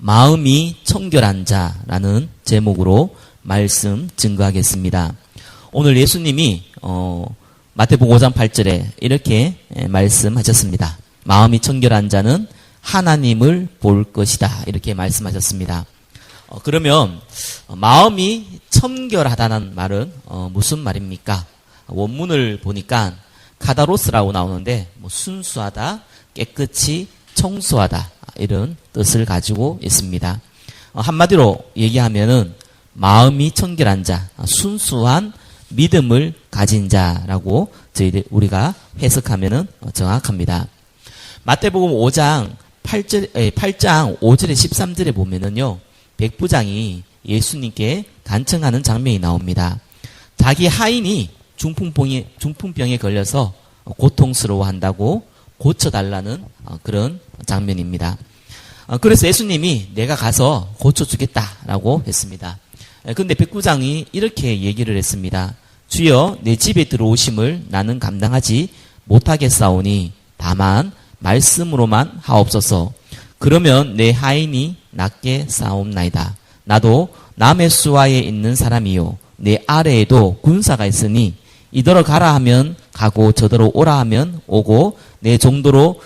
마음이 청결한 자라는 제목으로 말씀 증거하겠습니다. 오늘 예수님이 마태복음 5장 8절에 이렇게 말씀하셨습니다. 마음이 청결한 자는 하나님을 볼 것이다. 이렇게 말씀하셨습니다. 그러면 마음이 청결하다는 말은 무슨 말입니까? 원문을 보니까 카다로스라고 나오는데 순수하다, 깨끗이 청소하다 이런 뜻을 가지고 있습니다. 한마디로 얘기하면은 마음이 청결한 자, 순수한 믿음을 가진 자라고 우리가 해석하면은 정확합니다. 마태복음 5장 8장 5절에 13절에 보면은요, 백부장이 예수님께 간청하는 장면이 나옵니다. 자기 하인이 중풍병에 걸려서 고통스러워한다고 고쳐달라는 그런 장면입니다. 그래서 예수님이 내가 가서 고쳐주겠다라고 했습니다. 그런데 백부장이 이렇게 얘기를 했습니다. 주여, 내 집에 들어오심을 나는 감당하지 못하겠사오니 다만 말씀으로만 하옵소서. 그러면 내 하인이 낫게 싸움나이다. 나도 남의 수하에 있는 사람이요, 내 아래에도 군사가 있으니 이더러 가라 하면 가고 저더러 오라 하면 오고 내 종도로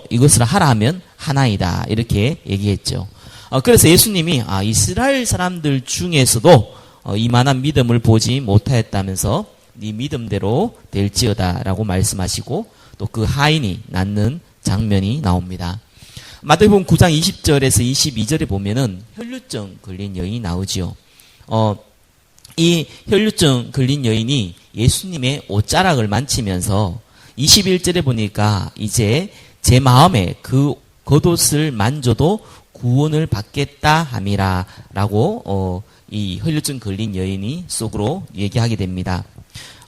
이것을 하라 하면 하나이다. 이렇게 얘기했죠. 그래서 예수님이 이스라엘 사람들 중에서도 이만한 믿음을 보지 못하였다면서 네 믿음대로 될지어다 라고 말씀하시고 또 그 하인이 낫는 장면이 나옵니다. 마태복음 9장 20절에서 22절에 보면은 혈루증 걸린 여인이 나오지요. 이 혈루증 걸린 여인이 예수님의 옷자락을 만지면서 21절에 보니까 이제 제 마음에 그 겉옷을 만져도 구원을 받겠다 함이라 라고 이 혈루증 걸린 여인이 속으로 얘기하게 됩니다.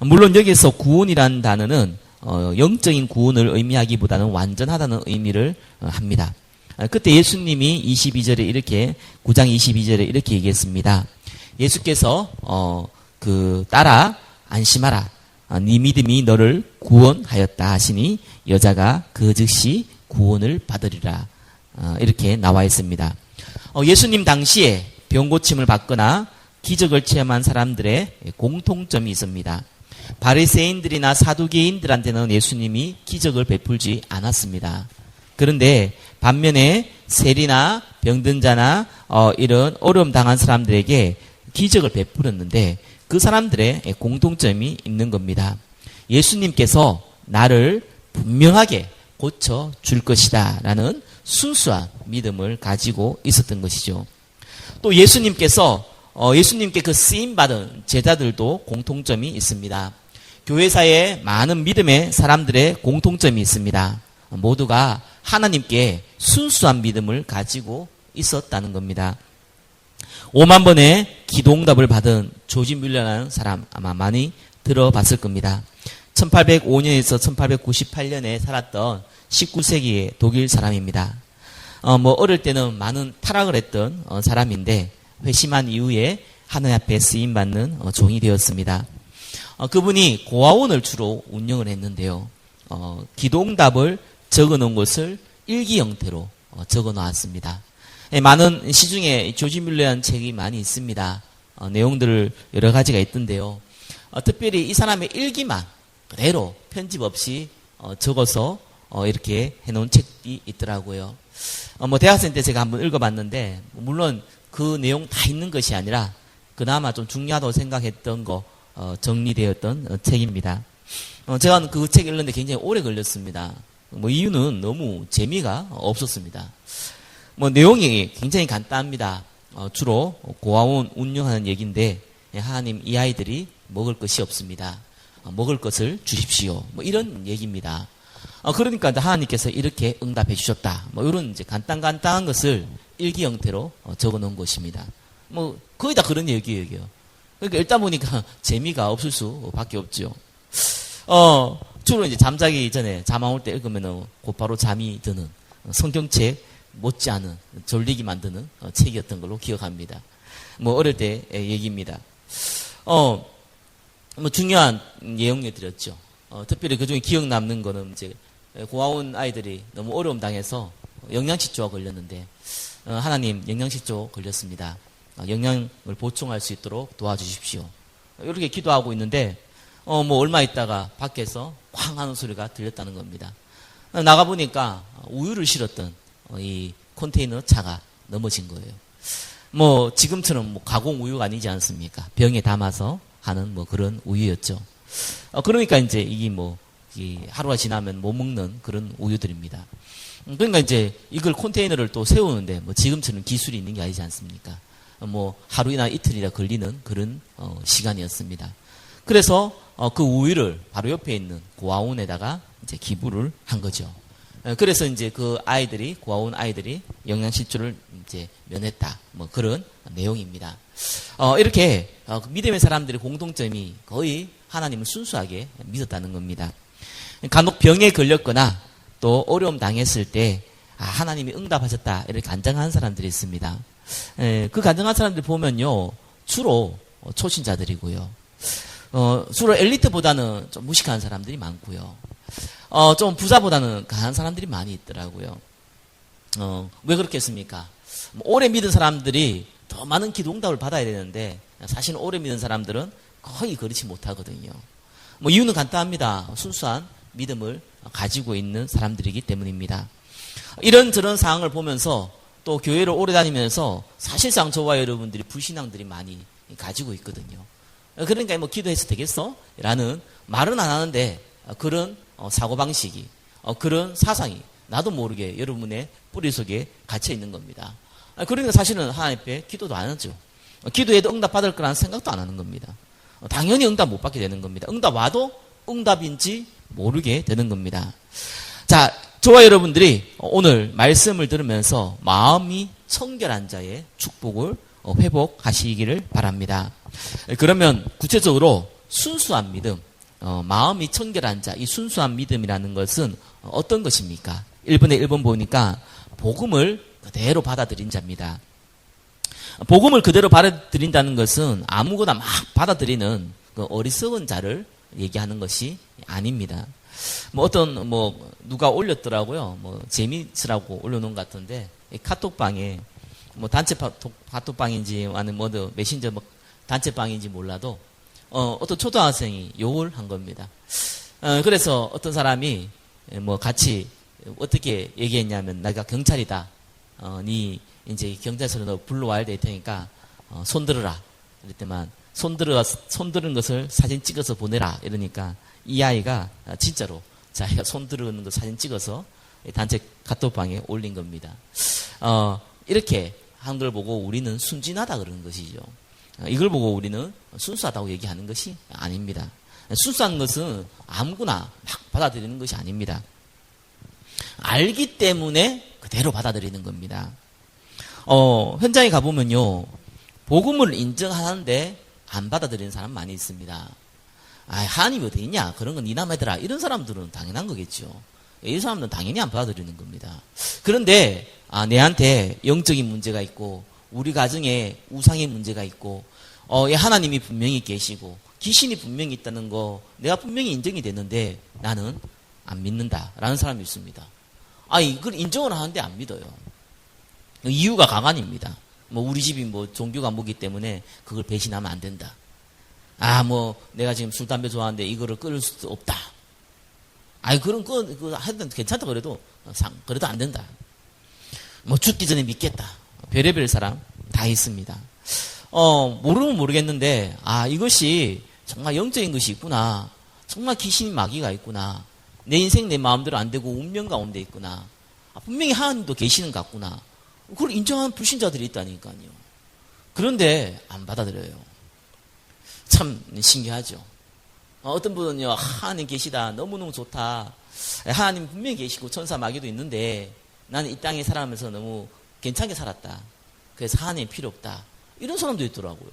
물론 여기서 구원이라는 단어는 영적인 구원을 의미하기보다는 완전하다는 의미를 합니다. 그때 예수님이 22절에 이렇게 9장 22절에 이렇게 얘기했습니다. 예수께서 따라 안심하라. 네 믿음이 너를 구원하였다 하시니 여자가 그 즉시 구원을 받으리라. 이렇게 나와 있습니다. 예수님 당시에 병 고침을 받거나 기적을 체험한 사람들의 공통점이 있습니다. 바리새인들이나 사두개인들한테는 예수님이 기적을 베풀지 않았습니다. 그런데 반면에 세리나 병든 자나 이런 어려움 당한 사람들에게 기적을 베풀었는데 그 사람들의 공통점이 있는 겁니다. 예수님께서 나를 분명하게 고쳐줄 것이다 라는 순수한 믿음을 가지고 있었던 것이죠. 또 예수님께 그 쓰임받은 제자들도 공통점이 있습니다. 교회사에 많은 믿음의 사람들의 공통점이 있습니다. 모두가 하나님께 순수한 믿음을 가지고 있었다는 겁니다. 5만 번의 기도응답을 받은 조지 뮬러라는 사람 아마 많이 들어봤을 겁니다. 1805년에서 1898년에 살았던 19세기의 독일 사람입니다. 어릴 때는 많은 타락을 했던 사람인데 회심한 이후에 하나님 앞에 쓰임받는 종이 되었습니다. 그분이 고아원을 주로 운영을 했는데요. 기도응답을 적어놓은 것을 일기 형태로 적어놓았습니다. 많은 시중에 조지 뮬러라는 책이 많이 있습니다. 내용들 여러 가지가 있던데요. 특별히 이 사람의 일기만 그대로 편집 없이 적어서 이렇게 해놓은 책이 있더라고요. 대학생 때 제가 한번 읽어봤는데 물론 그 내용 다 있는 것이 아니라 그나마 좀 중요하다고 생각했던 거 정리되었던 책입니다. 제가 그 책 읽는데 굉장히 오래 걸렸습니다. 이유는 너무 재미가 없었습니다. 내용이 굉장히 간단합니다. 주로 고아원 운영하는 얘기인데 하나님 이 아이들이 먹을 것이 없습니다. 먹을 것을 주십시오. 이런 얘기입니다. 그러니까 하나님께서 이렇게 응답해 주셨다. 이런 이제 간단한 것을 일기 형태로 적어 놓은 것입니다. 거의 다 그런 얘기예요. 그러니까 읽다 보니까 재미가 없을 수밖에 없죠. 주로 이제 잠자기 전에 잠 안 올 때 읽으면 곧바로 잠이 드는 성경책 못지않은 졸리게 만드는 책이었던 걸로 기억합니다. 어릴 때 얘기입니다. 중요한 내용을 드렸죠. 특별히 그 중에 기억 남는 거는 이제 고아원 아이들이 너무 어려움 당해서 영양실조가 걸렸는데 하나님 영양실조 걸렸습니다. 영양을 보충할 수 있도록 도와주십시오. 이렇게 기도하고 있는데 뭐 얼마 있다가 밖에서 쾅 하는 소리가 들렸다는 겁니다. 나가보니까 우유를 실었던 이 컨테이너 차가 넘어진 거예요. 뭐 지금처럼 뭐 가공 우유가 아니지 않습니까? 병에 담아서 하는 뭐 그런 우유였죠. 그러니까 이제 이게 뭐 하루가 지나면 못 먹는 그런 우유들입니다. 그러니까 이제 이걸 컨테이너를 또 세우는데 뭐 지금처럼 기술이 있는 게 아니지 않습니까? 뭐 하루나 이틀이나 걸리는 그런 시간이었습니다. 그래서 그 우유를 바로 옆에 있는 고아원에다가 이제 기부를 한 거죠. 그래서 이제 그 아이들이 고아원 아이들이 영양실조를 이제 면했다. 뭐 그런 내용입니다. 이렇게 믿음의 사람들의 공통점이 거의 하나님을 순수하게 믿었다는 겁니다. 간혹 병에 걸렸거나 또 어려움 당했을 때 하나님이 응답하셨다 이렇게 간증하는 사람들이 있습니다. 그 간증한 사람들 보면요 주로 초신자들이고요. 주로 엘리트보다는 좀 무식한 사람들이 많고요. 좀 부자보다는 강한 사람들이 많이 있더라고요. 왜 그렇겠습니까? 오래 믿은 사람들이 더 많은 기도 응답을 받아야 되는데 사실 오래 믿은 사람들은 거의 그렇지 못하거든요. 뭐 이유는 간단합니다. 순수한 믿음을 가지고 있는 사람들이기 때문입니다. 이런저런 상황을 보면서 또 교회를 오래 다니면서 사실상 저와 여러분들이 불신앙들이 많이 가지고 있거든요. 그러니까 뭐 기도해서 되겠어? 라는 말은 안 하는데 그런 사고방식이 그런 사상이 나도 모르게 여러분의 뿌리 속에 갇혀 있는 겁니다. 그러니까 사실은 하나님 앞에 기도도 안 하죠. 기도해도 응답 받을 거라는 생각도 안 하는 겁니다. 당연히 응답 못 받게 되는 겁니다. 응답 와도 응답인지 모르게 되는 겁니다. 자, 저와 여러분들이 오늘 말씀을 들으면서 마음이 청결한 자의 축복을 회복하시기를 바랍니다. 그러면 구체적으로 순수한 믿음, 마음이 청결한 자, 이 순수한 믿음이라는 것은 어떤 것입니까? 1번에 1번 보니까 복음을 그대로 받아들인 자입니다. 복음을 그대로 받아들인다는 것은 아무거나 막 받아들이는 그 어리석은 자를 얘기하는 것이 아닙니다. 뭐 누가 올렸더라고요. 뭐 재미있으라고 올려놓은 것 같은데 카톡방에 뭐 단체 카톡방인지 아니면 뭐 메신저 뭐 단체방인지 몰라도 어떤 초등학생이 욕을 한 겁니다. 그래서 어떤 사람이 뭐 같이 어떻게 얘기했냐면 내가 경찰이다. 니 이제 경찰서로 너 불러와야 될 테니까 손 들어라. 그랬더만 손 들은 것을 사진 찍어서 보내라. 이러니까 이 아이가 진짜로 자기가 손 들은 거 사진 찍어서 단체 카톡방에 올린 겁니다. 이렇게 한 걸 보고 우리는 순진하다 그러는 것이죠. 이걸 보고 우리는 순수하다고 얘기하는 것이 아닙니다. 순수한 것은 아무거나 막 받아들이는 것이 아닙니다. 알기 때문에 그대로 받아들이는 겁니다. 현장에 가보면요. 복음을 인정하는데 안 받아들이는 사람 많이 있습니다. 하나님이 어디 있냐? 그런 건 네 남애들아. 이런 사람들은 당연한 거겠죠. 이 사람들은 당연히 안 받아들이는 겁니다. 그런데 내한테 영적인 문제가 있고 우리 가정에 우상의 문제가 있고 하나님이 분명히 계시고 귀신이 분명히 있다는 거 내가 분명히 인정이 됐는데 나는 안 믿는다라는 사람이 있습니다. 이걸 인정을 하는데 안 믿어요. 이유가 가관입니다. 뭐 우리 집이 뭐 종교가 뭐기 때문에 그걸 배신하면 안 된다. 뭐 내가 지금 술 담배 좋아하는데 이거를 끊을 수 없다. 그런 거 하여튼 괜찮다 그래도 안 된다. 뭐 죽기 전에 믿겠다. 별의별 사람 다 있습니다. 모르면 모르겠는데 이것이 정말 영적인 것이 있구나. 정말 귀신이 마귀가 있구나. 내 인생 내 마음대로 안 되고 운명 가운데 있구나. 분명히 하나님도 계시는 것 같구나. 그걸 인정한 불신자들이 있다니까요. 그런데 안 받아들여요. 참 신기하죠. 어떤 분은요, 하나님 계시다. 너무너무 좋다. 하나님 분명히 계시고 천사 마귀도 있는데 나는 이 땅에 살아가면서 너무 괜찮게 살았다. 그래서 하나님이 필요 없다. 이런 사람도 있더라고요.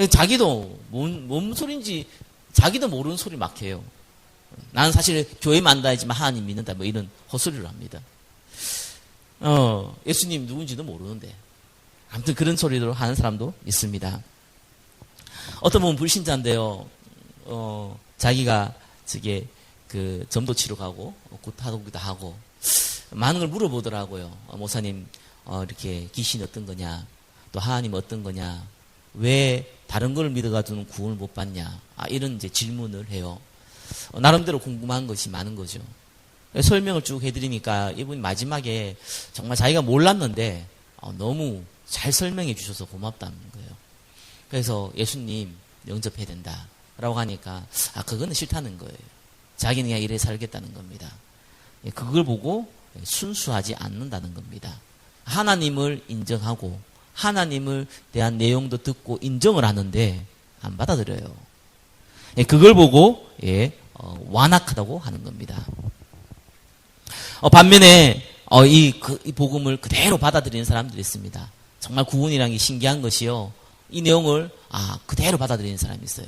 자기도 뭔 소리인지 자기도 모르는 소리 막 해요. 나는 사실 교회만 다니지만 하나님 믿는다. 뭐 이런 헛소리를 합니다. 예수님 누군지도 모르는데 아무튼 그런 소리를 하는 사람도 있습니다. 어떤 분은 불신자인데요. 자기가 점도 치러 가고 굿하기도 하고 많은 걸 물어보더라고요. 목사님 이렇게 귀신이 어떤 거냐, 또 하나님 어떤 거냐, 왜 다른 걸 믿어가지고는 구원을 못 받냐, 이런 이제 질문을 해요. 나름대로 궁금한 것이 많은 거죠. 설명을 쭉 해드리니까 이분이 마지막에 정말 자기가 몰랐는데 너무 잘 설명해 주셔서 고맙다는 거예요. 그래서 예수님 영접해야 된다 라고 하니까 그거는 싫다는 거예요. 자기는 그냥 이래 살겠다는 겁니다. 그걸 보고 순수하지 않는다는 겁니다. 하나님을 인정하고 하나님을 대한 내용도 듣고 인정을 하는데 안 받아들여요. 그걸 보고 완악하다고 하는 겁니다. 반면에 이 복음을 그대로 받아들이는 사람들이 있습니다. 정말 구원이라는 게 신기한 것이요. 이 내용을 그대로 받아들이는 사람이 있어요.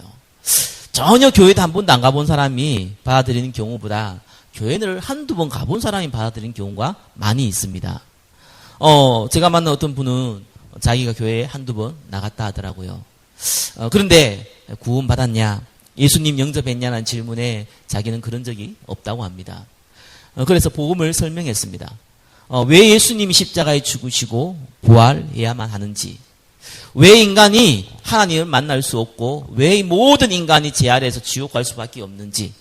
전혀 교회도 한 번도 안 가본 사람이 받아들이는 경우보다 교회를 한두 번 가본 사람이 받아들이는 경우가 많이 있습니다. 제가 만난 어떤 분은 자기가 교회에 한두 번 나갔다 하더라고요. 그런데 구원 받았냐, 예수님 영접했냐는 질문에 자기는 그런 적이 없다고 합니다. 그래서 복음을 설명했습니다. 왜 예수님이 십자가에 죽으시고 부활해야만 하는지, 왜 인간이 하나님을 만날 수 없고 왜 모든 인간이 죄 아래에서 지옥 갈 수밖에 없는지,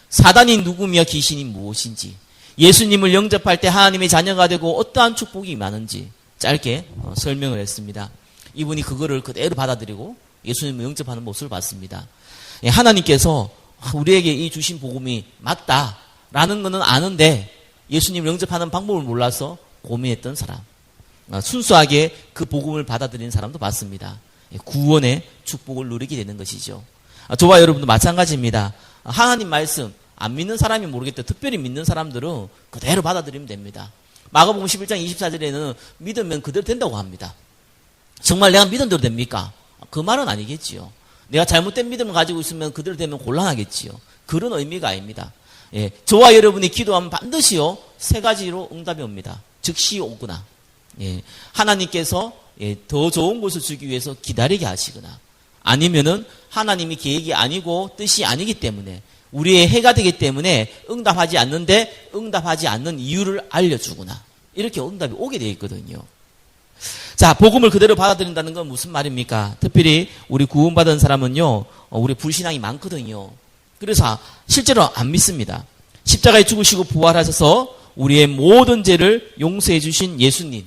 사단이 누구며 귀신이 무엇인지, 예수님을 영접할 때 하나님의 자녀가 되고 어떠한 축복이 많은지 짧게 설명을 했습니다. 이분이 그거를 그대로 받아들이고 예수님을 영접하는 모습을 봤습니다. 하나님께서 우리에게 이 주신 복음이 맞다라는 것은 아는데 예수님을 영접하는 방법을 몰라서 고민했던 사람, 순수하게 그 복음을 받아들이는 사람도 봤습니다. 구원의 축복을 누리게 되는 것이죠. 저와 여러분도 마찬가지입니다. 하나님 말씀 안 믿는 사람이 모르겠다. 특별히 믿는 사람들은 그대로 받아들이면 됩니다. 마가복음 11장 24절에는 믿으면 그대로 된다고 합니다. 정말 내가 믿은 대로 됩니까? 그 말은 아니겠지요. 내가 잘못된 믿음을 가지고 있으면 그대로 되면 곤란하겠지요. 그런 의미가 아닙니다. 저와 여러분이 기도하면 반드시요 3가지로 응답이 옵니다. 즉시 오거나, 하나님께서 더 좋은 것을 주기 위해서 기다리게 하시거나, 아니면은 하나님이 계획이 아니고 뜻이 아니기 때문에 우리의 해가 되기 때문에 응답하지 않는데 응답하지 않는 이유를 알려주거나, 이렇게 응답이 오게 되어 있거든요. 자, 복음을 그대로 받아들인다는 건 무슨 말입니까? 특별히 우리 구원받은 사람은요, 우리 불신앙이 많거든요. 그래서 실제로 안 믿습니다. 십자가에 죽으시고 부활하셔서 우리의 모든 죄를 용서해 주신 예수님,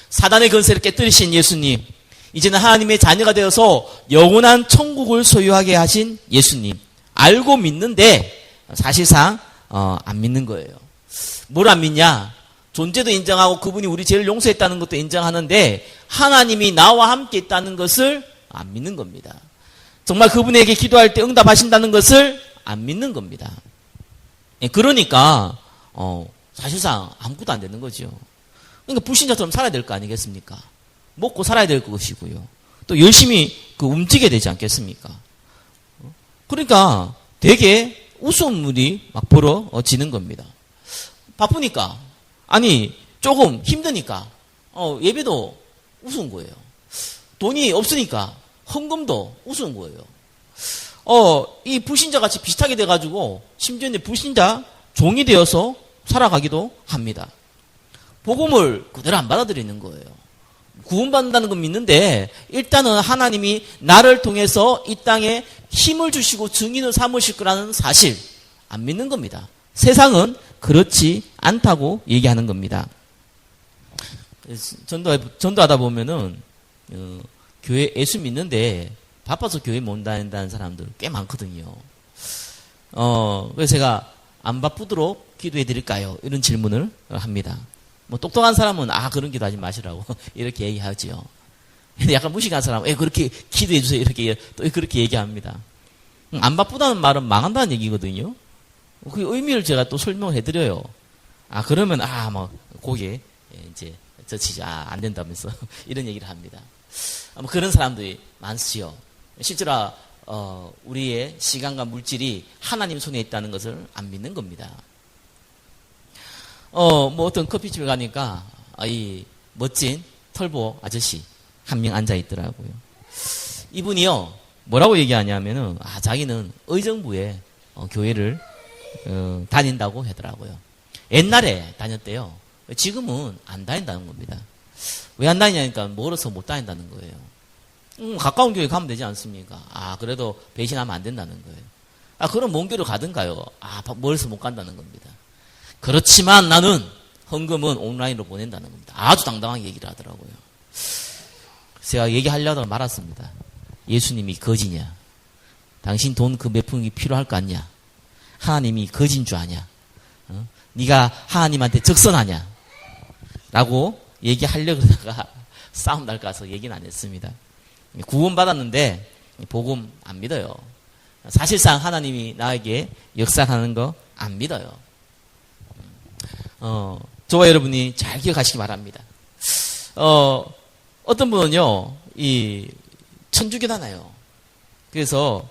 사단의 권세를 깨뜨리신 예수님, 이제는 하나님의 자녀가 되어서 영원한 천국을 소유하게 하신 예수님, 알고 믿는데 사실상 안 믿는 거예요. 뭘 안 믿냐? 존재도 인정하고 그분이 우리 죄를 용서했다는 것도 인정하는데 하나님이 나와 함께 있다는 것을 안 믿는 겁니다. 정말 그분에게 기도할 때 응답하신다는 것을 안 믿는 겁니다. 그러니까 사실상 아무것도 안 되는 거죠. 그러니까 불신자처럼 살아야 될 거 아니겠습니까? 먹고 살아야 될 것이고요. 또 열심히 움직여야 되지 않겠습니까? 그러니까 되게 웃음물이 막 벌어지는 겁니다. 바쁘니까, 아니 조금 힘드니까 예배도 우스운 거예요. 돈이 없으니까 헌금도 우스운 거예요. 이 불신자같이 비슷하게 돼가지고 심지어 불신자 종이 되어서 살아가기도 합니다. 복음을 그대로 안 받아들이는 거예요. 구원받는다는 건 믿는데 일단은 하나님이 나를 통해서 이 땅에 힘을 주시고 증인을 삼으실 거라는 사실 안 믿는 겁니다. 세상은 그렇지 않다고 얘기하는 겁니다. 전도하다 보면은 교회 예수 믿는데 바빠서 교회 못 다닌다는 사람들 꽤 많거든요. 그래서 제가 안 바쁘도록 기도해 드릴까요? 이런 질문을 합니다. 뭐 똑똑한 사람은 그런 기도하지 마시라고 이렇게 얘기하죠. 근데 약간 무식한 사람은 그렇게 기도해 주세요 이렇게 또 그렇게 얘기합니다. 안 바쁘다는 말은 망한다는 얘기거든요. 그 의미를 제가 또 설명을 해드려요. 그러면 뭐 고개 이제 젖히지 안 된다면서 이런 얘기를 합니다. 그런 사람들이 많지요. 실제로 우리의 시간과 물질이 하나님 손에 있다는 것을 안 믿는 겁니다. 뭐 어떤 커피집에 가니까 이 멋진 털보 아저씨 한 명 앉아 있더라고요. 이분이요 뭐라고 얘기하냐면은 자기는 의정부에 교회를 다닌다고 하더라고요. 옛날에 다녔대요. 지금은 안 다닌다는 겁니다. 왜 안 다니냐니까 멀어서 못 다닌다는 거예요. 가까운 교회 가면 되지 않습니까? 그래도 배신하면 안 된다는 거예요. 그럼 먼 교회로 가든가요. 멀어서 못 간다는 겁니다. 그렇지만 나는 헌금은 온라인으로 보낸다는 겁니다. 아주 당당하게 얘기를 하더라고요. 제가 얘기하려다가 말았습니다. 예수님이 거지냐? 당신 돈 그 몇 푼이 필요할 거 아니냐? 하나님이 거진 줄 아냐? 네가 하나님한테 적선하냐? 라고 얘기하려고 그러다가 싸움 날 까서 얘기는 안 했습니다. 구원 받았는데 복음 안 믿어요. 사실상 하나님이 나에게 역사하는 거 안 믿어요. 저와 여러분이 잘 기억하시기 바랍니다. 어떤 분은요, 이 천주교잖아요. 그래서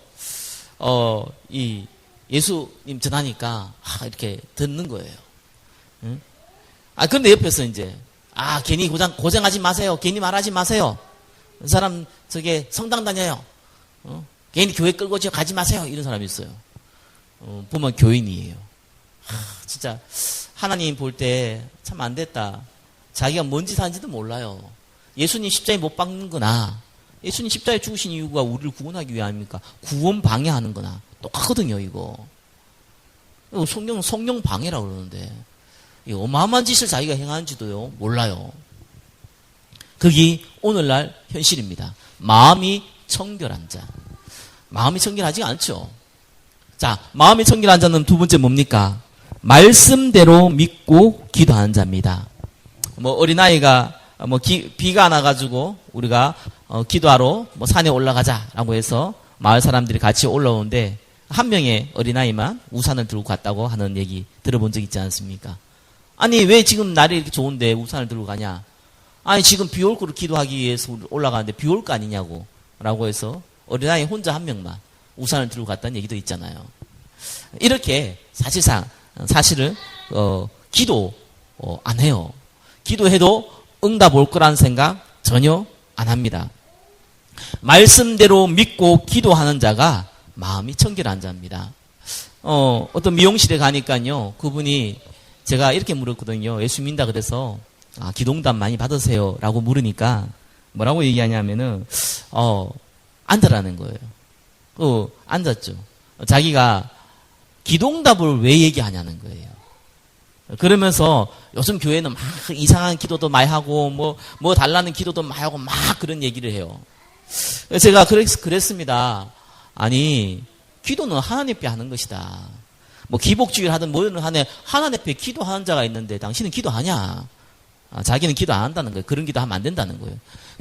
이 예수님 전하니까 이렇게 듣는 거예요. 응? 그런데 옆에서 이제 괜히 고생하지 마세요. 괜히 말하지 마세요. 그 사람 저게 성당 다녀요. 괜히 교회 끌고 가지 마세요. 이런 사람이 있어요. 보면 교인이에요. 진짜 하나님 볼 때 참 안 됐다. 자기가 뭔 짓 하는지도 몰라요. 예수님 십자가에 못 박는 거나 예수님 십자가에 죽으신 이유가 우리를 구원하기 위함입니까? 구원 방해하는 거나 똑같거든요. 이거 성령 방해라고 그러는데 이 어마어마한 짓을 자기가 행하는지도요 몰라요. 그게 오늘날 현실입니다. 마음이 청결한 자. 마음이 청결하지 않죠. 자, 마음이 청결한 자는 두 번째 뭡니까? 말씀대로 믿고 기도하는 자입니다. 어린아이가 비가 안 와가지고 우리가 기도하러 산에 올라가자라고 해서 마을 사람들이 같이 올라오는데 한 명의 어린아이만 우산을 들고 갔다고 하는 얘기 들어본 적 있지 않습니까? 왜 지금 날이 이렇게 좋은데 우산을 들고 가냐? 지금 비 올 거를 기도하기 위해서 올라가는데 비 올 거 아니냐고 라고 해서 어린아이 혼자 한 명만 우산을 들고 갔다는 얘기도 있잖아요. 이렇게 사실은 기도 안 해요. 기도해도 응답 올 거라는 생각 전혀 안 합니다. 말씀대로 믿고 기도하는 자가 마음이 청결한 자입니다. 어떤 미용실에 가니까요, 그분이 제가 이렇게 물었거든요. 예수 믿는다 그래서 기도응답 많이 받으세요 라고 물으니까 뭐라고 얘기하냐면은 앉으라는 거예요. 앉았죠. 자기가 기도응답을 왜 얘기하냐는 거예요. 그러면서 요즘 교회는 막 이상한 기도도 많이 하고 뭐 달라는 기도도 많이 하고 막 그런 얘기를 해요. 제가 그랬습니다. 기도는 하나님 앞에 하는 것이다. 기복주의를 하든 뭐든 하네 하나님 앞에 기도하는 자가 있는데 당신은 기도하냐? 자기는 기도 안 한다는 거예요. 그런 기도 하면 안 된다는 거예요.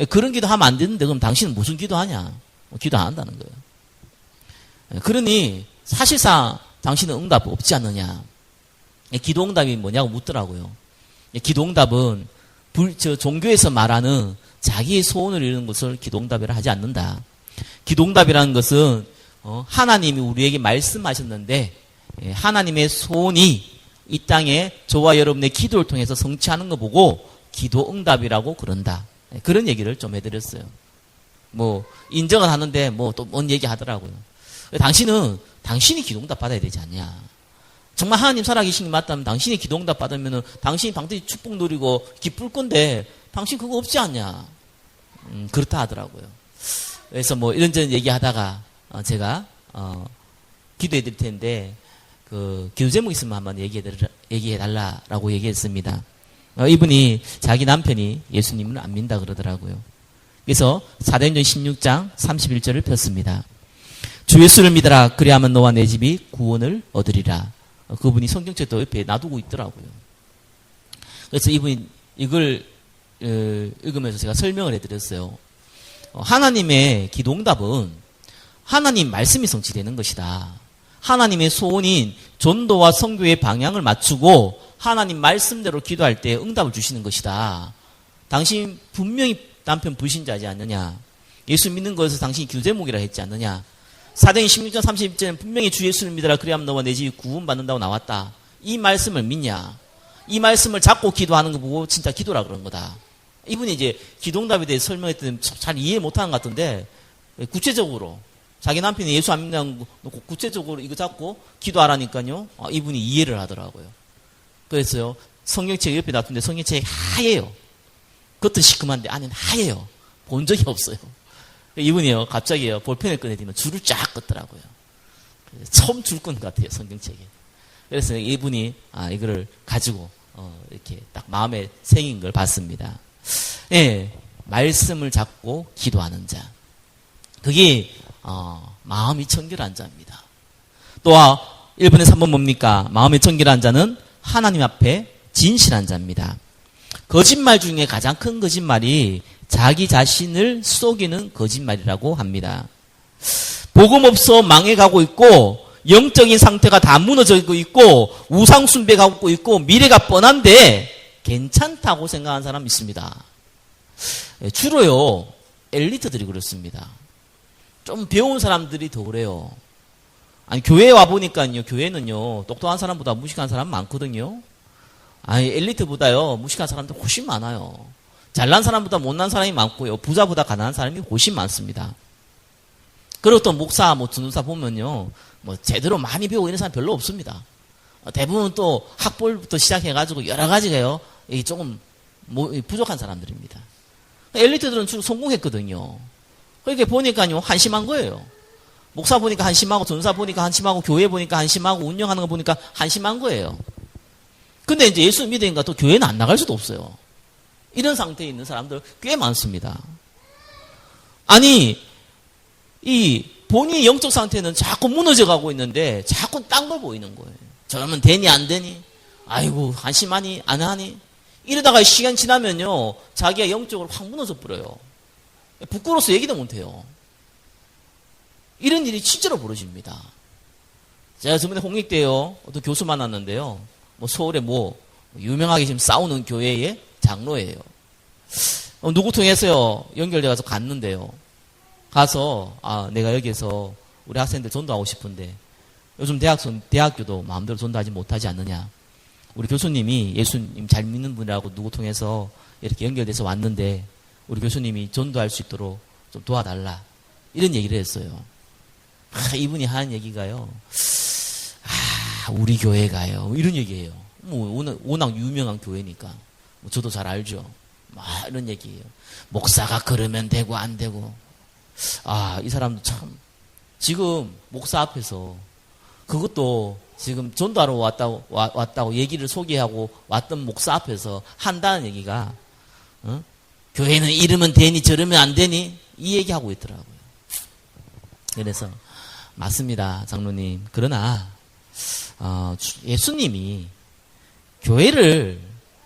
그런 기도 하면 안 되는데 그럼 당신은 무슨 기도하냐? 기도 안 한다는 거예요. 그러니 사실상 당신은 응답 없지 않느냐? 기도응답이 뭐냐고 묻더라고요. 기도응답은 종교에서 말하는 자기의 소원을 이루는 것을 기도응답이라 하지 않는다. 기도응답이라는 것은 하나님이 우리에게 말씀하셨는데 하나님의 소원이 이 땅에 저와 여러분의 기도를 통해서 성취하는 거 보고 기도응답이라고 그런다. 그런 얘기를 좀 해드렸어요. 인정은 하는데 또 뭔 얘기 하더라고요. 당신이 기도응답 받아야 되지 않냐. 정말 하나님 살아계신 게 맞다면 당신이 기도응답 받으면 당신이 방대히 축복 누리고 기쁠 건데 당신 그거 없지 않냐. 그렇다 하더라고요. 그래서 이런저런 얘기하다가 제가 기도해 드릴 텐데 기도 제목 있으면 한번 얘기해 달라라고 얘기했습니다. 이분이 자기 남편이 예수님을 안 믿는다 그러더라고요. 그래서 사도행전 16장 31절을 폈습니다. 주 예수를 믿어라. 그리하면 너와 내 집이 구원을 얻으리라. 그분이 성경책 또 옆에 놔두고 있더라고요. 그래서 이분이 이걸 읽으면서 제가 설명을 해드렸어요. 하나님의 기도응답은 하나님 말씀이 성취되는 것이다. 하나님의 소원인 전도와 선교의 방향을 맞추고 하나님 말씀대로 기도할 때 응답을 주시는 것이다. 당신 분명히 남편 불신자지 않느냐. 예수 믿는 것에서 당신이 기도 제목이라 했지 않느냐. 사도행전 16장 30절에는 분명히 주 예수를 믿어라. 그래야만 너와 내 집이 구원받는다고 나왔다. 이 말씀을 믿냐? 이 말씀을 잡고 기도하는 거 보고 진짜 기도라 그런 거다. 이분이 이제 기도응답에 대해 설명했더니 잘 이해 못하는 것 같은데 구체적으로 자기 남편이 예수 안 믿는 거 구체적으로 이거 잡고 기도하라니까요. 이분이 이해를 하더라고요. 그래서요. 성경책 옆에 놨던데 성경책이 하얘요. 겉은 시큼한데 안에는 하얘요. 본 적이 없어요. 이분이요, 갑자기요, 볼펜을 꺼내들면 줄을 쫙 껐더라고요. 처음 줄 건 같아요, 성경책에. 그래서 이분이, 이거를 가지고, 이렇게 딱 마음에 생긴 걸 봤습니다. 예, 말씀을 잡고 기도하는 자. 그게, 마음이 청결한 자입니다. 또, 1번에 3번 뭡니까? 마음이 청결한 자는 하나님 앞에 진실한 자입니다. 거짓말 중에 가장 큰 거짓말이 자기 자신을 속이는 거짓말이라고 합니다. 복음 없어 망해가고 있고 영적인 상태가 다 무너지고 있고 우상 숭배하고 있고 미래가 뻔한데 괜찮다고 생각하는 사람이 있습니다. 주로요 엘리트들이 그렇습니다. 좀 배운 사람들이 더 그래요. 아니 교회에 와보니까요, 교회는요 똑똑한 사람보다 무식한 사람 많거든요. 아니 엘리트보다요 무식한 사람들 훨씬 많아요. 잘난 사람보다 못난 사람이 많고요, 부자보다 가난한 사람이 훨씬 많습니다. 그리고 또 목사, 전도사 보면요, 제대로 많이 배우고 이런 사람 별로 없습니다. 대부분 또 학벌부터 시작해가지고 여러 가지가요, 조금 부족한 사람들입니다. 엘리트들은 주로 성공했거든요. 그렇게 보니까요, 한심한 거예요. 목사 보니까 한심하고, 전도사 보니까 한심하고, 교회 보니까 한심하고, 운영하는 거 보니까 한심한 거예요. 근데 이제 예수 믿으니까 또 교회는 안 나갈 수도 없어요. 이런 상태에 있는 사람들 꽤 많습니다. 아니, 본인의 영적 상태는 자꾸 무너져 가고 있는데 자꾸 딴 걸 보이는 거예요. 저러면 되니 안 되니? 아이고 한심하니 안 하니? 이러다가 시간 지나면요 자기가 영적으로 확 무너져 버려요. 부끄러워서 얘기도 못해요. 이런 일이 실제로 벌어집니다. 제가 저번에 홍익 때요 어떤 교수 만났는데요, 서울에 유명하게 지금 싸우는 교회의 장로예요. 누구 통해서요 연결돼 가서 갔는데요. 가서 내가 여기에서 우리 학생들 전도하고 싶은데 요즘 대학교도 마음대로 전도하지 못하지 않느냐. 우리 교수님이 예수님 잘 믿는 분이라고 누구 통해서 이렇게 연결돼서 왔는데 우리 교수님이 전도할 수 있도록 좀 도와달라. 이런 얘기를 했어요. 이분이 하는 얘기가요. 우리 교회가요. 이런 얘기예요. 워낙 유명한 교회니까. 저도 잘 알죠. 이런 얘기예요. 목사가 그러면 되고 안 되고. 이 사람도 참 지금 목사 앞에서 그것도 지금 전도하러 왔다고 얘기를 소개하고 왔던 목사 앞에서 한다는 얘기가 교회는 이러면 되니 저러면 안 되니 이 얘기하고 있더라고요. 그래서 맞습니다, 장로님. 그러나 예수님이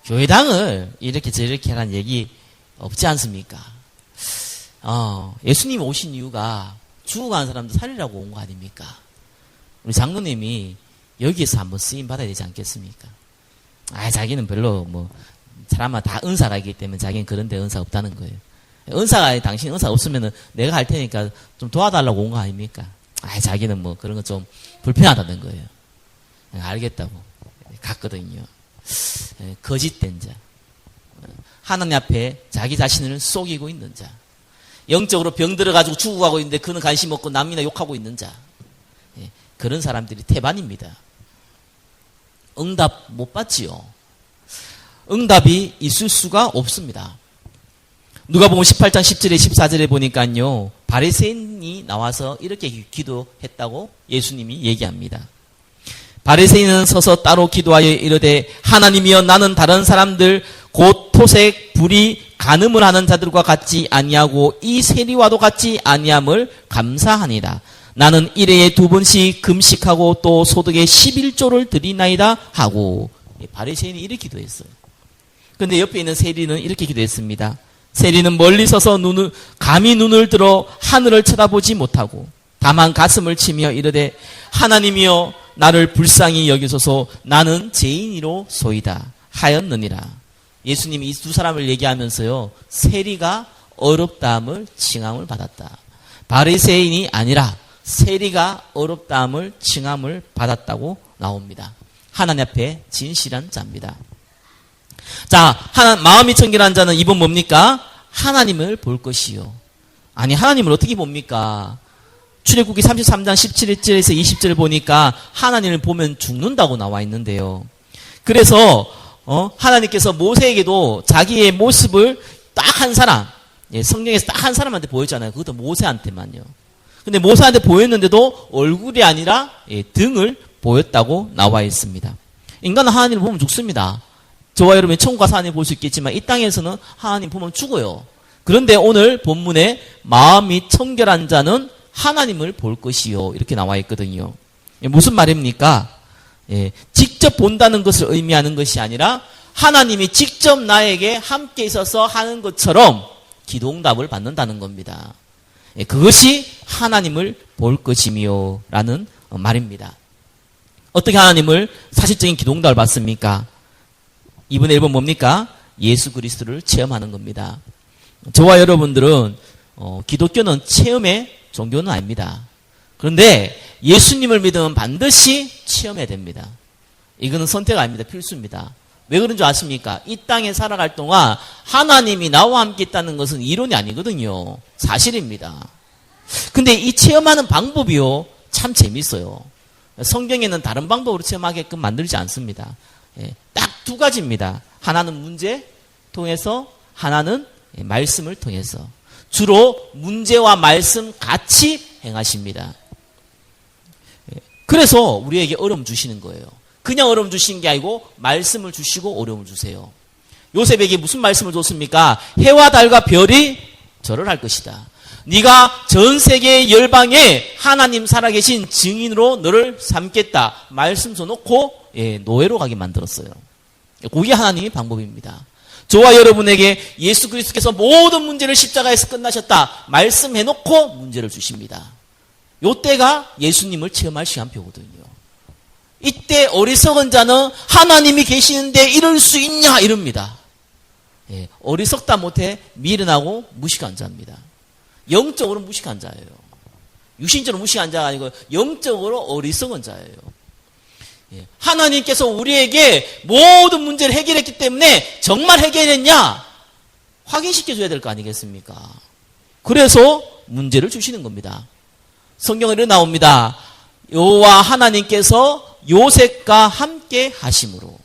교회당을 이렇게 저렇게 하라는 얘기 없지 않습니까? 예수님이 오신 이유가 죽어가는 사람들 살리라고 온 거 아닙니까? 우리 장로님이 여기에서 한번 쓰임 받아야 되지 않겠습니까? 자기는 별로 사람마다 다 은사라기 때문에 자기는 그런데 은사 없다는 거예요. 당신 은사 없으면은 내가 할 테니까 좀 도와달라고 온 거 아닙니까? 자기는 그런 거 좀 불편하다는 거예요. 알겠다고 갔거든요. 거짓된 자, 하나님 앞에 자기 자신을 속이고 있는 자, 영적으로 병들어가지고 죽어가고 있는데 그는 관심 없고 남이나 욕하고 있는 자, 그런 사람들이 태반입니다. 응답 못 받지요. 응답이 있을 수가 없습니다. 누가복음 18장 10절에 14절에 보니까요, 바리새인이 나와서 이렇게 기도했다고 예수님이 얘기합니다. 바리새인은 서서 따로 기도하여 이르되 하나님이여 나는 다른 사람들 곧 토색, 불의, 간음을 하는 자들과 같지 아니하고 이 세리와도 같지 아니함을 감사하니다. 나는 일회에 2번씩 금식하고 또 소득의 11조를 드리나이다 하고. 바리새인이 이렇게 기도했어요. 그런데 옆에 있는 세리는 이렇게 기도했습니다. 세리는 멀리 서서 감히 눈을 들어 하늘을 쳐다보지 못하고 다만 가슴을 치며 이르되 하나님이여 나를 불쌍히 여기소서 나는 죄인이로소이다 하였느니라. 예수님이 이 두 사람을 얘기하면서요, 세리가 어렵다함을 칭함을 받았다. 바리새인이 아니라 세리가 어렵다함을 칭함을 받았다고 나옵니다. 하나님 앞에 진실한 자입니다. 자, 마음이 청결한 자는 이번 뭡니까? 하나님을 볼 것이요. 아니, 하나님을 어떻게 봅니까? 출애굽기 33장 17절에서 20절 보니까 하나님을 보면 죽는다고 나와 있는데요. 그래서 하나님께서 모세에게도 자기의 모습을 딱 한 사람, 성경에서 딱 한 사람한테 보였잖아요. 그것도 모세한테만요. 근데 모세한테 보였는데도 얼굴이 아니라 등을 보였다고 나와 있습니다. 인간은 하나님을 보면 죽습니다. 저와 여러분이 천국 가서 하나님 볼 수 있겠지만 이 땅에서는 하나님 보면 죽어요. 그런데 오늘 본문에 마음이 청결한 자는 하나님을 볼 것이요 이렇게 나와 있거든요. 무슨 말입니까? 직접 본다는 것을 의미하는 것이 아니라 하나님이 직접 나에게 함께 있어서 하는 것처럼 기도응답을 받는다는 겁니다. 그것이 하나님을 볼 것이며 라는 말입니다. 어떻게 하나님을 사실적인 기도응답을 받습니까? 이번에 1번 뭡니까? 예수 그리스도를 체험하는 겁니다. 저와 여러분들은 기독교는 체험의 종교는 아닙니다. 그런데 예수님을 믿으면 반드시 체험해야 됩니다. 이거는 선택 아닙니다. 필수입니다. 왜 그런 줄 아십니까? 이 땅에 살아갈 동안 하나님이 나와 함께 있다는 것은 이론이 아니거든요. 사실입니다. 근데 이 체험하는 방법이요 참 재밌어요. 성경에는 다른 방법으로 체험하게끔 만들지 않습니다. 딱 두 가지입니다. 하나는 문제 통해서, 하나는 말씀을 통해서. 주로 문제와 말씀 같이 행하십니다. 그래서 우리에게 어려움 주시는 거예요. 그냥 어려움 주시는 게 아니고 말씀을 주시고 어려움을 주세요. 요셉에게 무슨 말씀을 줬습니까? 해와 달과 별이 절을 할 것이다. 네가 전 세계 열방에 하나님 살아계신 증인으로 너를 삼겠다. 말씀 줘놓고 노예로 가게 만들었어요. 그게 하나님의 방법입니다. 저와 여러분에게 예수 그리스도께서 모든 문제를 십자가에서 끝나셨다. 말씀해놓고 문제를 주십니다. 요때가 예수님을 체험할 시간표거든요. 이때 어리석은 자는 하나님이 계시는데 이럴 수 있냐 이럽니다. 어리석다 못해 미련하고 무식한 자입니다. 영적으로 무식한 자예요. 육신적으로 무식한 자가 아니고 영적으로 어리석은 자예요. 하나님께서 우리에게 모든 문제를 해결했기 때문에 정말 해결했냐? 확인시켜줘야 될 거 아니겠습니까? 그래서 문제를 주시는 겁니다. 성경에 이렇게 나옵니다. 여호와 하나님께서 요셉과 함께 하심으로,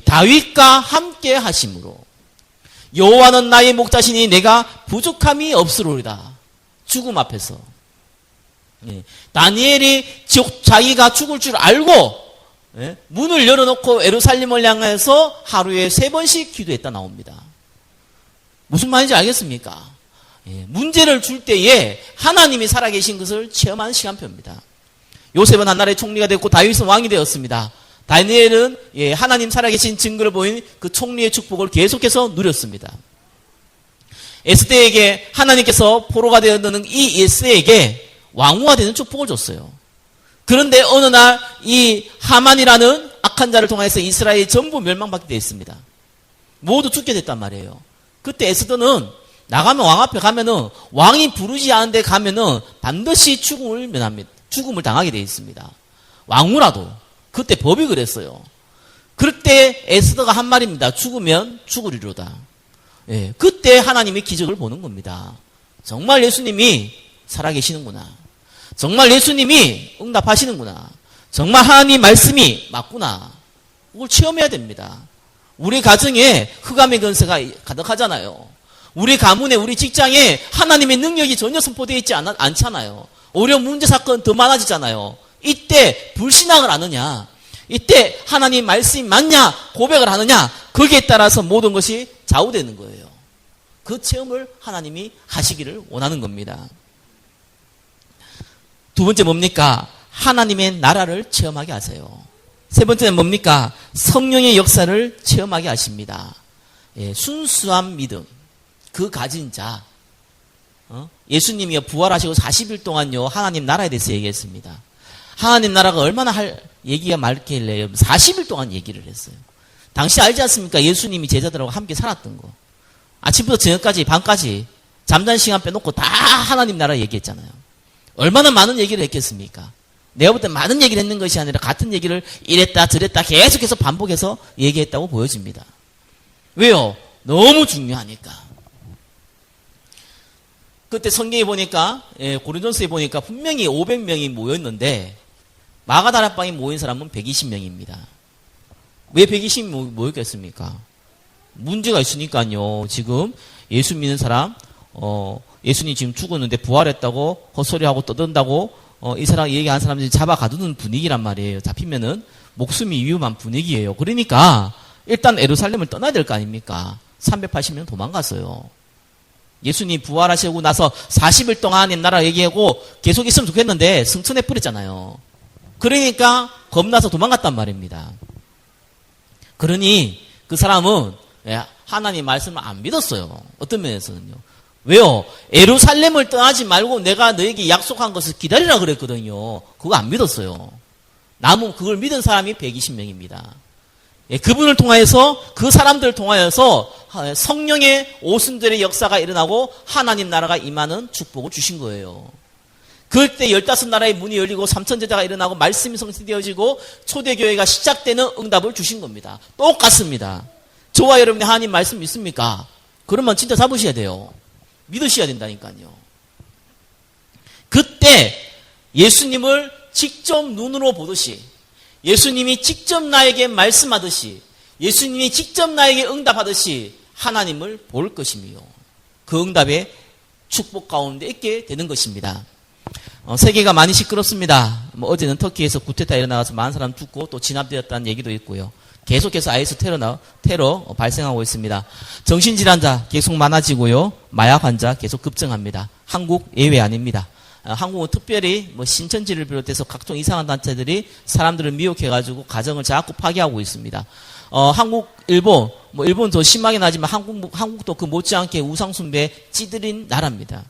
다윗과 함께 하심으로, 여호와는 나의 목자시니 내가 부족함이 없으리로다. 죽음 앞에서. 다니엘이 자기가 죽을 줄 알고 문을 열어놓고 예루살렘을 향해서 하루에 3번씩 기도했다 나옵니다. 무슨 말인지 알겠습니까? 문제를 줄 때에 하나님이 살아계신 것을 체험하는 시간표입니다. 요셉은 한나라의 총리가 됐고 다윗은 왕이 되었습니다. 다니엘은 하나님 살아계신 증거를 보인 그 총리의 축복을 계속해서 누렸습니다. 에스더에게 하나님께서 포로가 되었는 이 에스더에게 왕후가 되는 축복을 줬어요. 그런데 어느 날 이 하만이라는 악한 자를 통해서 이스라엘이 전부 멸망받게 되어 있습니다. 모두 죽게 됐단 말이에요. 그때 에스더는 나가면 왕 앞에 가면은 왕이 부르지 않은 데 가면은 반드시 죽음을 면합니다. 죽음을 당하게 되어 있습니다. 왕후라도. 그때 법이 그랬어요. 그럴 때 에스더가 한 말입니다. 죽으면 죽으리로다. 그때 하나님이 기적을 보는 겁니다. 정말 예수님이 살아계시는구나. 정말 예수님이 응답하시는구나. 정말 하나님 말씀이 맞구나. 그걸 체험해야 됩니다. 우리 가정에 흑암의 근세가 가득하잖아요. 우리 가문에, 우리 직장에 하나님의 능력이 전혀 선포되어 있지 않잖아요. 오히려 문제 사건 더 많아지잖아요. 이때 불신앙을 하느냐, 이때 하나님 말씀이 맞냐 고백을 하느냐, 거기에 따라서 모든 것이 좌우되는 거예요. 그 체험을 하나님이 하시기를 원하는 겁니다. 두 번째 뭡니까? 하나님의 나라를 체험하게 하세요. 세 번째는 뭡니까? 성령의 역사를 체험하게 하십니다. 순수한 믿음, 그 가진 자. 예수님이 부활하시고 40일 동안요 하나님 나라에 대해서 얘기했습니다. 하나님 나라가 얼마나 얘기가 많길래 40일 동안 얘기를 했어요. 당시 알지 않습니까? 예수님이 제자들하고 함께 살았던 거. 아침부터 저녁까지 밤까지 잠자는 시간 빼놓고 다 하나님 나라 얘기했잖아요. 얼마나 많은 얘기를 했겠습니까? 내가 볼 때 많은 얘기를 했는 것이 아니라 같은 얘기를 이랬다 저랬다 계속해서 반복해서 얘기했다고 보여집니다. 왜요? 너무 중요하니까. 그때 성경에 보니까 고린도서에 보니까 분명히 500명이 모였는데 마가다락방에 모인 사람은 120명입니다. 왜 120명이 모였겠습니까? 문제가 있으니까요. 지금 예수 믿는 사람, 예수님 지금 죽었는데 부활했다고 헛소리하고 떠든다고 이 사람 얘기하는 사람들이 잡아가두는 분위기란 말이에요. 잡히면은 목숨이 위험한 분위기예요. 그러니까 일단 예루살렘을 떠나야 될 거 아닙니까? 380명 도망갔어요. 예수님 부활하시고 나서 40일 동안 옛나라 얘기하고 계속 있으면 좋겠는데 승천해 버렸잖아요. 그러니까 겁나서 도망갔단 말입니다. 그러니 그 사람은 하나님 말씀을 안 믿었어요. 어떤 면에서는요. 왜요? 예루살렘을 떠나지 말고 내가 너에게 약속한 것을 기다리라 그랬거든요. 그거 안 믿었어요. 남은 그걸 믿은 사람이 120명입니다. 그분을 통하여서 그 사람들을 통하여서 성령의 오순절의 역사가 일어나고 하나님 나라가 임하는 축복을 주신 거예요. 그때 15나라의 문이 열리고 3,000제자가 일어나고 말씀이 성취되어지고 초대교회가 시작되는 응답을 주신 겁니다. 똑같습니다. 저와 여러분이 하나님 말씀 믿습니까? 그러면 진짜 잡으셔야 돼요. 믿으셔야 된다니까요. 그때 예수님을 직접 눈으로 보듯이 예수님이 직접 나에게 말씀하듯이 예수님이 직접 나에게 응답하듯이 하나님을 볼 것이며 그 응답의 축복 가운데 있게 되는 것입니다. 세계가 많이 시끄럽습니다. 어제는 터키에서 구테타 일어나서 많은 사람 죽고 또 진압되었다는 얘기도 있고요. 계속해서 IS 테러 발생하고 있습니다. 정신질환자 계속 많아지고요. 마약 환자 계속 급증합니다. 한국 예외 아닙니다. 한국은 특별히 신천지를 비롯해서 각종 이상한 단체들이 사람들을 미혹해가지고 가정을 자꾸 파괴하고 있습니다. 한국, 일본, 일본 더 심하긴 하지만 한국도 그 못지않게 우상숭배에 찌들인 나라입니다.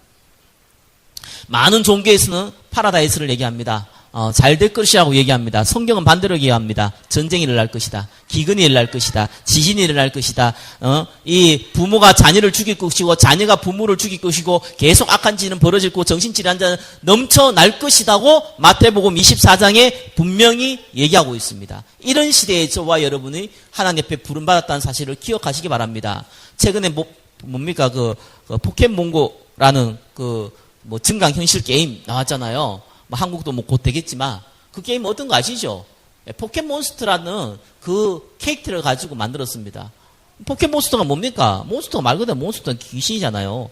많은 종교에서는 파라다이스를 얘기합니다. 잘 될 것이라고 얘기합니다. 성경은 반대로 얘기합니다. 전쟁이 일어날 것이다. 기근이 일어날 것이다. 지진이 일어날 것이다. 이 부모가 자녀를 죽일 것이고 자녀가 부모를 죽일 것이고 계속 악한 짓은 벌어질 거고 정신질환자는 넘쳐날 것이라고 마태복음 24장에 분명히 얘기하고 있습니다. 이런 시대에 저와 여러분이 하나님 앞에 부름받았다는 사실을 기억하시기 바랍니다. 최근에 뭡니까 포켓몬고라는 증강현실 게임 나왔잖아요. 한국도 곧 되겠지만 그 게임 어떤 거 아시죠? 포켓몬스터라는 그 캐릭터를 가지고 만들었습니다. 포켓몬스터가 뭡니까? 몬스터가 말 그대로 몬스터는 귀신이잖아요.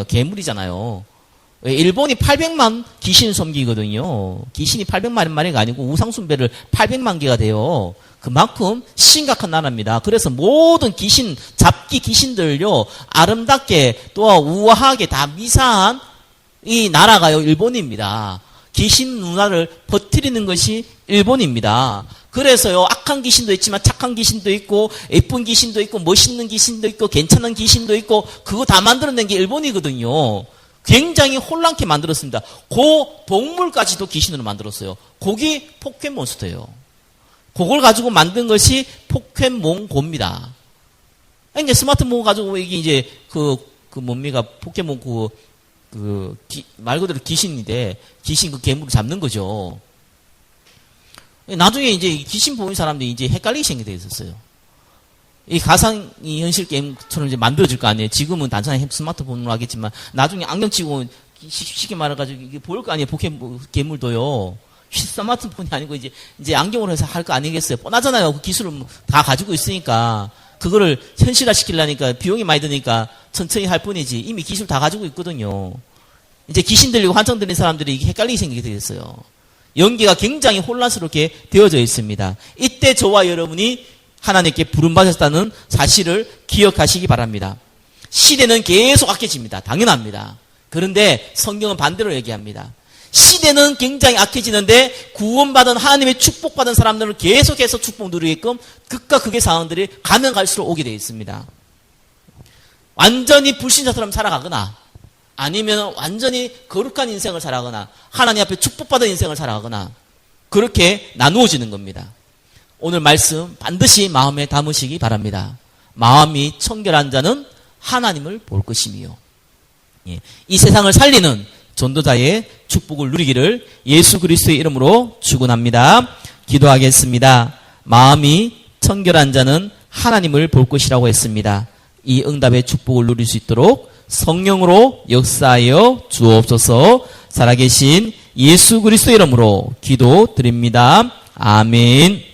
괴물이잖아요. 일본이 800만 귀신을 섬기거든요. 귀신이 800만 마리가 아니고 우상숭배를 800만 개가 돼요. 그만큼 심각한 나라입니다. 그래서 모든 잡기 귀신들요, 아름답게 또 우아하게 다 미사한 이 나라가요, 일본입니다. 귀신 문화를 퍼뜨리는 것이 일본입니다. 그래서요, 악한 귀신도 있지만 착한 귀신도 있고, 예쁜 귀신도 있고, 멋있는 귀신도 있고, 괜찮은 귀신도 있고, 그거 다 만들어낸 게 일본이거든요. 굉장히 혼란케 만들었습니다. 동물까지도 귀신으로 만들었어요. 그게 포켓몬스터예요. 그걸 가지고 만든 것이 포켓몬고입니다. 그러니까 스마트폰 가지고 이게 포켓몬 말 그대로 귀신인데, 귀신 그 괴물을 잡는 거죠. 나중에 이제 귀신 보는 사람들이 이제 헷갈리게 생기게 있었어요. 이 가상이 현실 게임처럼 이제 만들어질 거 아니에요. 지금은 단순히 스마트폰으로 하겠지만, 나중에 안경 치고 쉽게 말해가지고 이게 보일 거 아니에요. 괴물도요. 스마트폰이 아니고 이제 안경으로 해서 할 거 아니겠어요. 뻔하잖아요. 그 기술을 다 가지고 있으니까. 그거를 현실화 시키려니까 비용이 많이 드니까 천천히 할 뿐이지 이미 기술 다 가지고 있거든요. 이제 귀신 들리고 환청 들린 사람들이 이게 헷갈리게 생기게 되겠어요. 연기가 굉장히 혼란스럽게 되어져 있습니다. 이때 저와 여러분이 하나님께 부름받았다는 사실을 기억하시기 바랍니다. 시대는 계속 악해집니다. 당연합니다. 그런데 성경은 반대로 얘기합니다. 시대는 굉장히 악해지는데 구원받은 하나님의 축복받은 사람들은 계속해서 축복 누리게끔 극과 극의 상황들이 가면 갈수록 오게 되어 있습니다. 완전히 불신자처럼 살아가거나 아니면 완전히 거룩한 인생을 살아가거나 하나님 앞에 축복받은 인생을 살아가거나 그렇게 나누어지는 겁니다. 오늘 말씀 반드시 마음에 담으시기 바랍니다. 마음이 청결한 자는 하나님을 볼 것이며 이 세상을 살리는 전도자의 축복을 누리기를 예수 그리스도의 이름으로 축원합니다. 기도하겠습니다. 마음이 청결한 자는 하나님을 볼 것이라고 했습니다. 이 응답의 축복을 누릴 수 있도록 성령으로 역사하여 주옵소서. 살아계신 예수 그리스도의 이름으로 기도드립니다. 아멘.